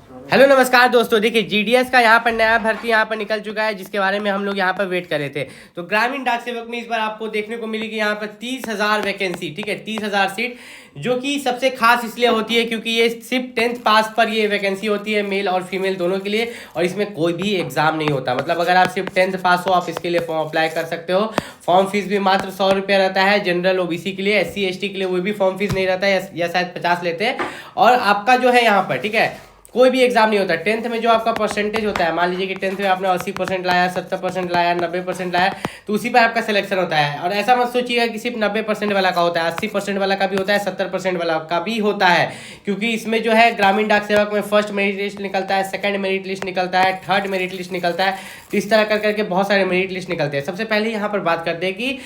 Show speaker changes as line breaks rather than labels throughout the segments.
Hello नमस्कार दोस्तों, देखिए जीडीएस का यहाँ पर नया भर्ती यहाँ पर निकल चुका है, जिसके बारे में हम लोग यहाँ पर वेट कर रहे थे। तो ग्रामीण डाक सेवक में इस बार आपको देखने को मिलेगी यहाँ पर 30,000 वैकेंसी, ठीक है, 30,000 सीट, जो कि सबसे खास इसलिए होती है क्योंकि ये सिर्फ 10th पास पर ये वैकेंसी होती है, मेल और फीमेल दोनों के लिए। और इसमें कोई भी एग्जाम नहीं होता, मतलब अगर आप सिर्फ 10th पास हो आप इसके लिए फॉर्म अप्लाई कर सकते हो। फॉर्म फीस भी मात्र 100 रुपये रहता है जनरल ओबीसी के लिए। SC ST के लिए वो भी फॉर्म फीस नहीं रहता है, या शायद 50 लेते हैं। और आपका जो है यहाँ पर, ठीक है, कोई भी एग्जाम नहीं होता। 10th में जो आपका परसेंटेज होता है, मान लीजिए कि 10th में आपने 80% लाया, 70% लाया, 90% लाया, तो उसी पर आपका सिलेक्शन होता है। और ऐसा मत सोचिएगा कि सिर्फ 90% वाला का होता है, 80% वाला का भी होता है, 70% वाला का भी होता है। क्योंकि इसमें जो है ग्रामीण डाक सेवक में फर्स्ट मेरिट लिस्ट निकलता है, सेकंड मेरिट लिस्ट निकलता है, थर्ड मेरिट लिस्ट निकलता है। तो इस तरह कर करके बहुत सारे मेरिट लिस्ट निकलते हैं। सबसे पहले यहाँ पर बात करते हैं कि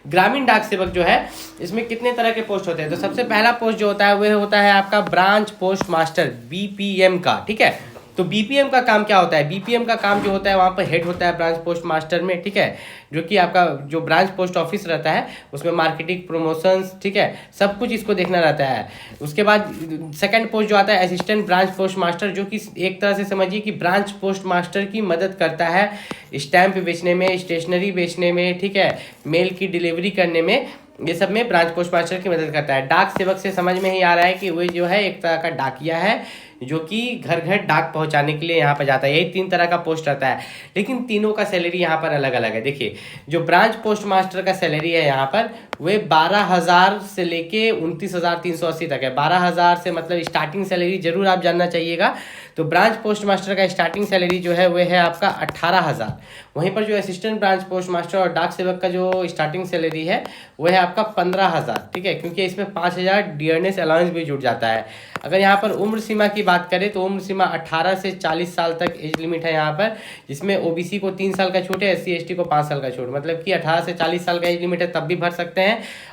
ग्रामीण डाक सेवक जो है इसमें कितने तरह के पोस्ट होते हैं। तो सबसे पहला पोस्ट जो होता है वह होता है आपका ब्रांच पोस्ट मास्टर, BPM का, ठीक है। तो BPM का काम क्या होता है? BPM का काम जो होता है वहाँ पर हेड होता है ब्रांच पोस्ट मास्टर में, ठीक है, जो कि आपका जो ब्रांच पोस्ट ऑफिस रहता है उसमें मार्केटिंग, प्रमोशंस, ठीक है, सब कुछ इसको देखना रहता है। उसके बाद सेकंड पोस्ट जो आता है असिस्टेंट ब्रांच पोस्ट मास्टर, जो कि एक तरह से समझिए कि ब्रांच पोस्ट मास्टर की मदद करता है स्टैंप बेचने में, स्टेशनरी बेचने में, ठीक है, मेल की डिलीवरी करने में, ये सब में ब्रांच पोस्ट मास्टर की मदद करता है। डाक सेवक से समझ में ही आ रहा है कि वो जो है एक तरह का डाकिया है, जो कि घर घर डाक पहुंचाने के लिए यहाँ पर जाता है। यही 3 तरह का पोस्ट रहता है, लेकिन तीनों का सैलरी यहाँ पर अलग अलग है। देखिए, जो ब्रांच पोस्ट मास्टर का सैलरी है यहाँ पर वे 12,000 से लेके 29,380 तक है। 12,000 से मतलब स्टार्टिंग सैलरी जरूर आप जानना चाहिएगा। तो ब्रांच पोस्ट मास्टर का स्टार्टिंग सैलरी जो है वह है आपका 18,000। वहीं पर जो असिस्टेंट ब्रांच पोस्ट मास्टर और डाक सेवक का जो स्टार्टिंग सैलरी है वह है आपका 15,000, ठीक है, क्योंकि इसमें 5,000 डियरनेस अलाउंस भी जुड़ जाता है। अगर यहाँ पर उम्र सीमा की बात करें तो उम्र सीमा 18 से 40 साल तक एज लिमिट है यहाँ पर, जिसमें OBC को 3 साल का छूट है, SC ST को 5 साल का छूट, मतलब कि 18 से 40 साल का एज लिमिट है, तब भी भर सकते हैं।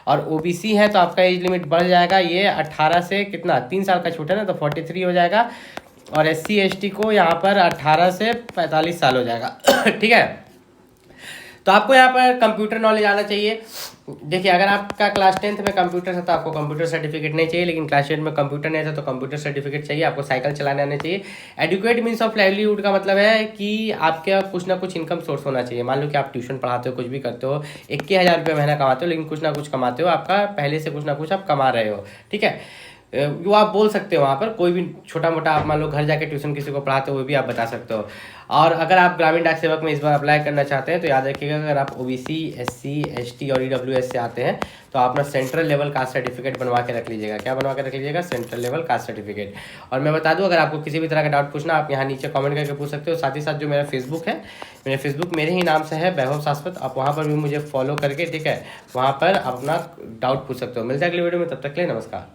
और OBC है तो आपका एज लिमिट बढ़ जाएगा, ये 18 से कितना 3 साल का छूट है ना, तो 43 हो जाएगा। और SC ST को यहाँ पर 18 से 45 साल हो जाएगा ठीक है। तो आपको यहाँ पर कंप्यूटर नॉलेज आना चाहिए। देखिए, अगर आपका क्लास 10th में कंप्यूटर था तो आपको कंप्यूटर सर्टिफिकेट नहीं चाहिए, लेकिन क्लास 8 में कंप्यूटर नहीं था तो कंप्यूटर सर्टिफिकेट चाहिए। आपको साइकिल चलाने आना चाहिए। एडुकेट मीन्स ऑफ लाइवलीहुड का मतलब है कि आपके कुछ ना कुछ इनकम सोर्स होना चाहिए। मान लो कि आप ट्यूशन पढ़ाते हो, कुछ भी करते हो, 21,000 रुपये महीना कमाते हो, लेकिन कुछ ना कुछ कमाते हो, आपका पहले से कुछ ना कुछ आप कमा रहे हो, ठीक है। वो आप बोल सकते हो वहाँ पर, कोई भी छोटा मोटा आप मान लो घर जाके ट्यूशन किसी को पढ़ाते हो वो भी आप बता सकते हो। और अगर आप ग्रामीण डाक सेवक में इस बार अप्लाई करना चाहते हैं तो याद रखिएगा, अगर आप OBC SC ST और EWS से आते हैं तो आप अपना सेंट्रल लेवल कास्ट सर्टिफिकेट बनवा के रख लीजिएगा। क्या बनवा के रख लीजिएगा? Central level caste certificate. और मैं बता दूं, अगर आपको किसी भी तरह का डाउट पूछना आप यहाँ नीचे कमेंट करके पूछ सकते हो। साथ ही साथ जो मेरा फेसबुक है, मेरा फेसबुक मेरे ही नाम से है, वैभव शाश्वत, आप वहाँ पर भी मुझे फॉलो करके, ठीक है, वहाँ पर अपना डाउट पूछ सकते हो। मिलते हैं अगली वीडियो में, तब तक के लिए नमस्कार।